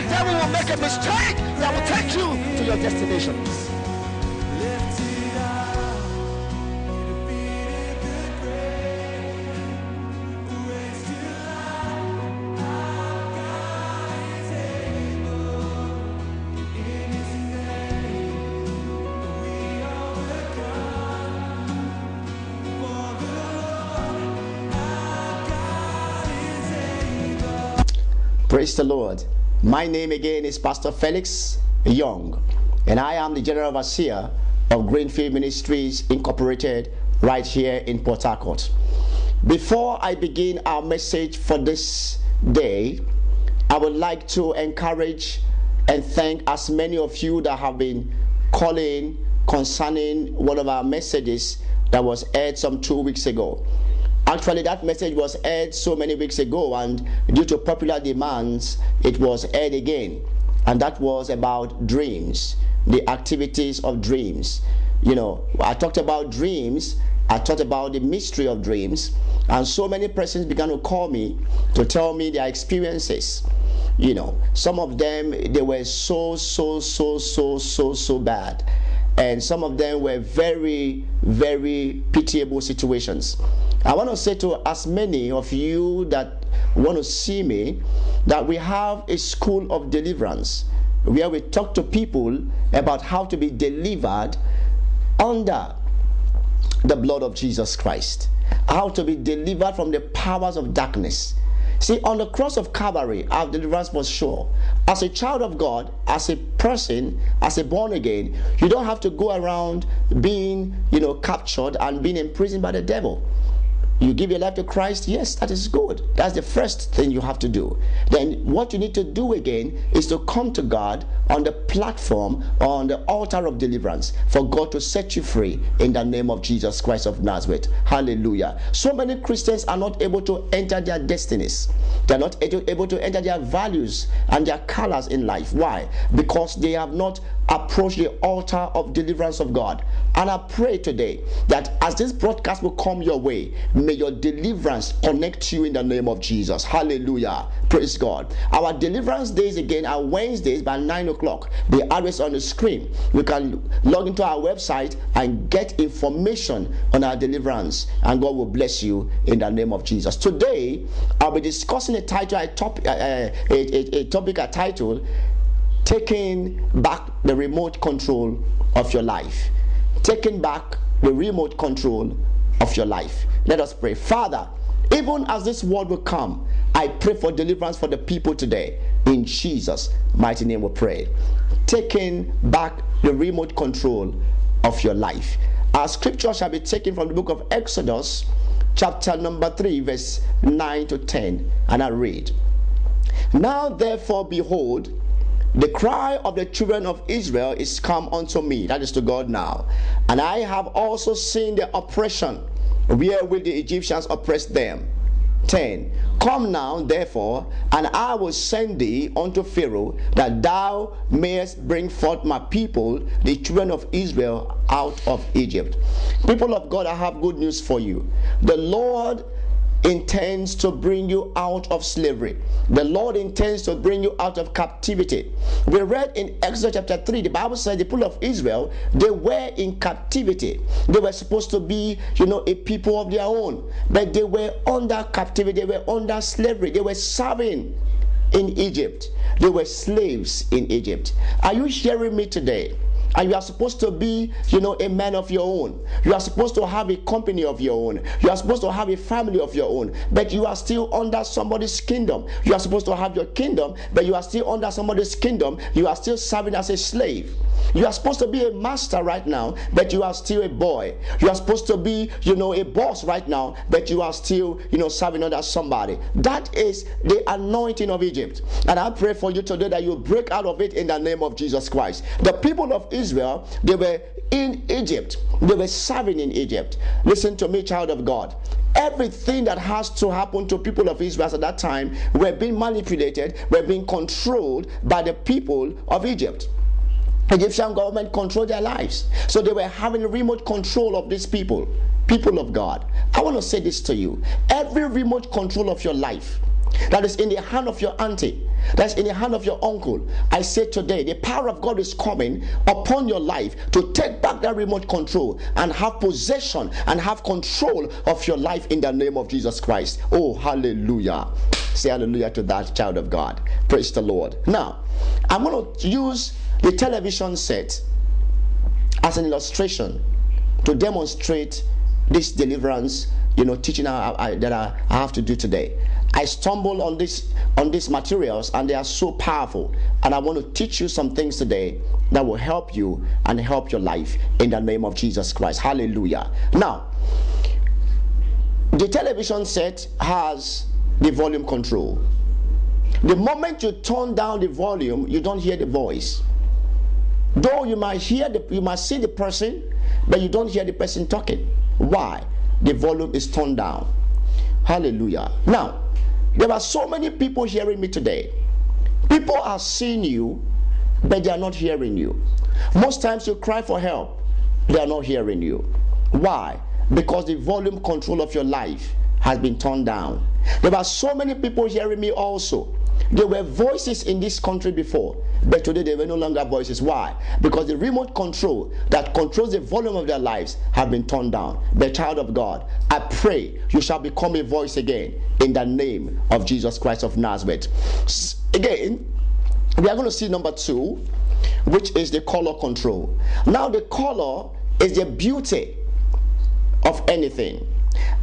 the devil will make a mistake that will take you to your destination. Praise the Lord. My name again is Pastor Felix Young, and I am the General Overseer of Greenfield Ministries Incorporated right here in Port Harcourt. Before I begin our message for this day, I would like to encourage and thank as many of you that have been calling concerning one of our messages that was aired some 2 weeks ago. Actually, that message was aired so many weeks ago, and due to popular demands, it was aired again. And that was about dreams, the activities of dreams. You know, I talked about dreams, I talked about the mystery of dreams, and so many persons began to call me to tell me their experiences. You know, some of them, they were so bad. And some of them were very, very pitiable situations. I want to say to as many of you that want to see me that we have a school of deliverance where we talk to people about how to be delivered under the blood of Jesus Christ, how to be delivered from the powers of darkness. See, on the cross of Calvary, our deliverance was sure. As a child of God, as a person, as a born again, you don't have to go around being, captured and being imprisoned by the devil. You give your life to Christ, yes, that is good. That's the first thing you have to do. Then what you need to do again is to come to God on the platform, on the altar of deliverance, for God to set you free in the name of Jesus Christ of Nazareth. Hallelujah. So many Christians are not able to enter their destinies. They're not able to enter their values and their colors in life. Why? Because they have not approached the altar of deliverance of God. And I pray today that as this broadcast will come your way, may your deliverance connect you in the name of Jesus. Hallelujah. Praise God. Our deliverance days again are Wednesdays by 9 o'clock. The address on the screen. You can log into our website and get information on our deliverance, and God will bless you in the name of Jesus. Today, I'll be discussing a topic I titled Taking Back the Remote Control of Your Life. Taking back the remote control of your life. Let us pray. Father, even as this word will come, I pray for deliverance for the people today. In Jesus' mighty name we pray. Taking back the remote control of your life. Our scripture shall be taken from the book of Exodus, chapter number 3, verse 9 to 10. And I read, Now therefore, behold, the cry of the children of Israel is come unto me, that is to God now. And I have also seen the oppression wherewith the Egyptians oppressed them. 10. Come now, therefore, and I will send thee unto Pharaoh, that thou mayest bring forth my people, the children of Israel, out of Egypt. People of God, I have good news for you. The Lord intends to bring you out of slavery. The Lord intends to bring you out of captivity. We read in Exodus chapter 3, the Bible said the people of Israel, they were in captivity. They were supposed to be, a people of their own, but they were under captivity. They were under slavery. They were serving in Egypt. They were slaves in Egypt. Are you hearing me today? And you are supposed to be, a man of your own. You are supposed to have a company of your own. You are supposed to have a family of your own. But you are still under somebody's kingdom. You are supposed to have your kingdom, but you are still under somebody's kingdom. You are still serving as a slave. You are supposed to be a master right now, but you are still a boy. You are supposed to be, a boss right now, but you are still, serving under somebody. That is the anointing of Egypt. And I pray for you today that you break out of it in the name of Jesus Christ. The people of Israel, they were in Egypt. They were serving in Egypt. Listen to me, child of God. Everything that has to happen to people of Israel at that time were being manipulated, were being controlled by the people of Egypt. Egyptian government controlled their lives. So they were having remote control of these people of God. I want to say this to you. Every remote control of your life that is in the hand of your auntie, that's in the hand of your uncle. I say today, the power of God is coming upon your life to take back that remote control and have possession and have control of your life in the name of Jesus Christ. Oh, hallelujah. Say hallelujah to that, child of God. Praise the Lord. Now, I'm going to use the television set as an illustration to demonstrate this deliverance, teaching that I have to do today. I stumbled on these materials, and they are so powerful, and I want to teach you some things today that will help you and help your life in the name of Jesus Christ. Hallelujah. Now, the television set has the volume control. The moment you turn down the volume, you don't hear the voice. Though you might see the person, but you don't hear the person talking. Why? The volume is turned down. Hallelujah. Now, there are so many people hearing me today. People are seeing you, but they are not hearing you. Most times you cry for help, they are not hearing you. Why? Because the volume control of your life has been turned down. There are so many people hearing me also. There were voices in this country before, but today there were no longer voices. Why? Because the remote control that controls the volume of their lives have been turned down. But child of God, I pray you shall become a voice again in the name of Jesus Christ of Nazareth. Again, we are going to see number 2, which is the color control. Now, the color is the beauty of anything.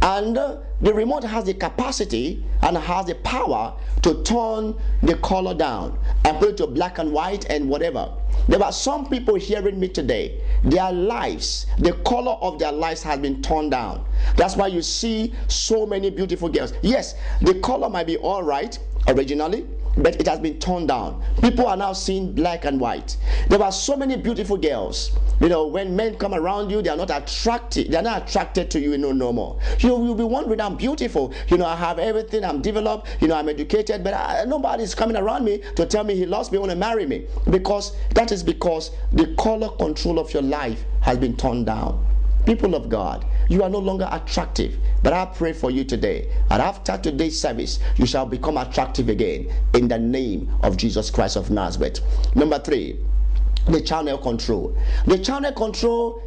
And the remote has the capacity and has the power to turn the color down and put it to black and white and whatever. There are some people hearing me today. Their lives, the color of their lives has been turned down. That's why you see so many beautiful girls. Yes, the color might be all right originally, but it has been turned down. People are now seeing black and white. There are so many beautiful girls. When men come around you, they are not attracted. They are not attracted to you no more. You'll be wondering, I'm beautiful. I have everything. I'm developed. I'm educated, but nobody's coming around me to tell me he loves me, want to marry me. Because the color control of your life has been turned down. People of God, you are no longer attractive, but I pray for you today, and after today's service you shall become attractive again in the name of Jesus Christ of Nazareth. Number 3, the channel control. The channel control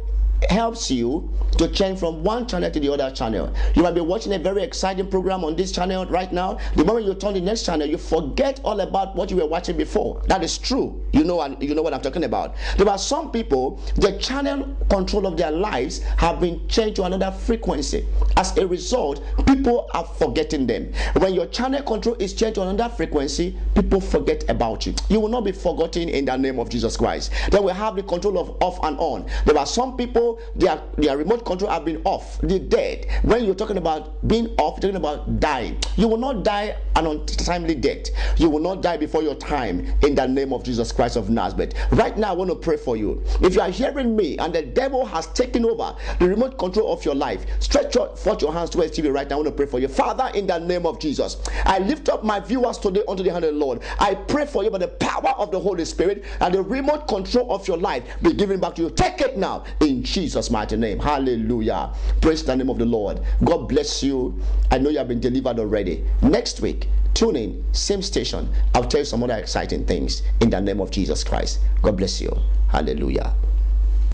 helps you to change from one channel to the other channel. You might be watching a very exciting program on this channel right now. The moment you turn the next channel, you forget all about what you were watching before. That is true. You know what I'm talking about. There are some people, the channel control of their lives have been changed to another frequency. As a result, people are forgetting them. When your channel control is changed to another frequency, people forget about you. You will not be forgotten in the name of Jesus Christ. Then we have the control of off and on. There are some people, their remote control have been off. They're dead. When you're talking about being off, you're talking about dying. You will not die an untimely death. You will not die before your time in the name of Jesus Christ of Nazareth. Right now, I want to pray for you. If you are hearing me and the devil has taken over the remote control of your life, stretch forth your hands towards TV right now. I want to pray for you. Father, in the name of Jesus, I lift up my viewers today unto the hand of the Lord. I pray for you by the power of the Holy Spirit, and the remote control of your life be given back to you. Take it now in Jesus' mighty name. Hallelujah. Praise the name of the Lord. God bless you. I know you have been delivered already. Next week, tune in, same station. I'll tell you some other exciting things in the name of Jesus Christ. God bless you. Hallelujah.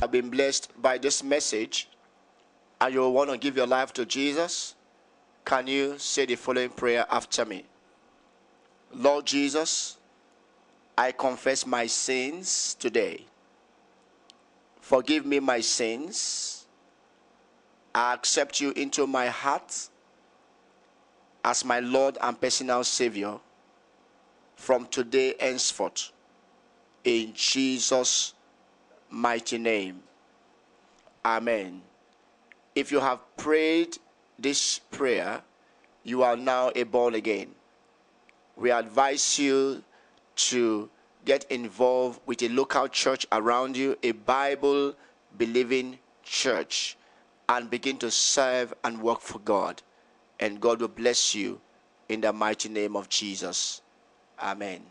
I've been blessed by this message, and you want to give your life to Jesus. Can you say the following prayer after me? Lord Jesus, I confess my sins today. Forgive me my sins. I accept you into my heart as my Lord and personal Savior from today henceforth. In Jesus' mighty name. Amen. If you have prayed this prayer, you are now a born again. We advise you to get involved with a local church around you, a Bible-believing church, and begin to serve and work for God. And God will bless you in the mighty name of Jesus. Amen.